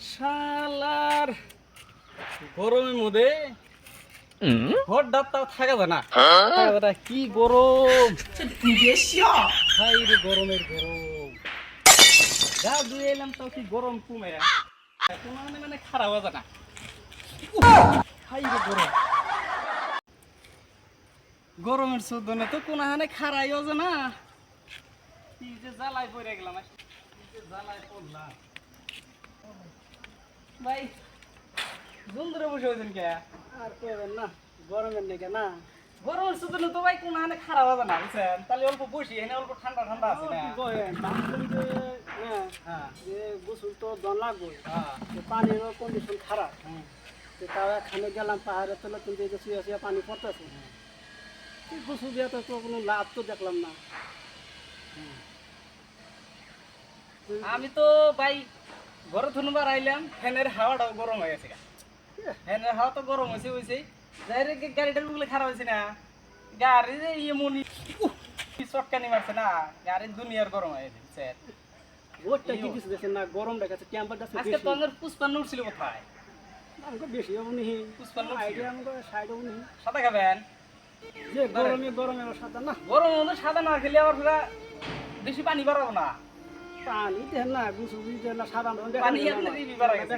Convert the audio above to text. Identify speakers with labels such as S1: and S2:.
S1: শালার গরমের মধ্যে ঘর ডাক্তার থাকা যায় না। কি গরম, হাই রে গরমের গরম। যা দুই এলাম তো কি গরম কমে কোনো মানে খারাপ হয়ে না। হাই রে গরম, গরমের চোদ্দনে তো কোনো হানে খারাই হচ্ছে না। কি যে জ্বালায় পড়ে গেলাম, কি যে জ্বালায় পড়লাম ভাই। বন্ধুরা বসে হয়েছেন কে?
S2: আর কইবেন না, গরমের লেগে না।
S1: গরমের চোদ্দনে তো ভাই কোনো হানে খারাপ হবে না, বুঝছেন? তাহলে অল্প বসি, এখানে অল্প ঠান্ডা ঠান্ডা আছে না।
S2: কইবেন ভাবছেন যে
S1: হ্যাঁ
S2: যে গোসল তো দন লাগবে,
S1: হ্যাঁ
S2: পানিরও কন্ডিশন খারাপ।
S1: হুম,
S2: তো তাও এখানে গেলাম পাহাড়ের তলে, কিন্তু এই যে শুয়ে শুয়ে পানি পড়তেছে। গোসল দিয়ে তো কোনো লাভ তো দেখলাম না।
S1: হুম। আমি তো ভাই ঘরে ধুনবার আইলাম, ফ্যানের হাওয়াটাও গরম হয়ে গেছে। ফ্যানের হাওয়া তো গরম হয়েছে হয়েছে, যাই রে গাড়িটার গুলো খারাপ হয়েছে না। গাড়ি যে এমনই চটকানি মারছে না, গাড়ির দুনিয়ার গরম হয়ে গেছে।
S2: রোদটা কি কিছু দেখছেন না, গরম দেখাচ্ছে, টেম্পারটা
S1: আজকে তো আমাদের পুষ্পান্ন উঠছিল কোথায়?
S2: আমাকে বেশি হবো নি,
S1: পুষ্পান্ন
S2: আইডিয়া আমাকে সাইড হবো নি।
S1: সাদা খাবেন?
S2: যে গরমে গরমে সাদা না,
S1: গরম মধ্যে সাদা না খেলে আবার পুরা বেশি পানি বাড়াবো না।
S2: পানি দেন না, গোসল দিতে না সাদা
S1: পানি এমনি দিবি বাড়া গেছে।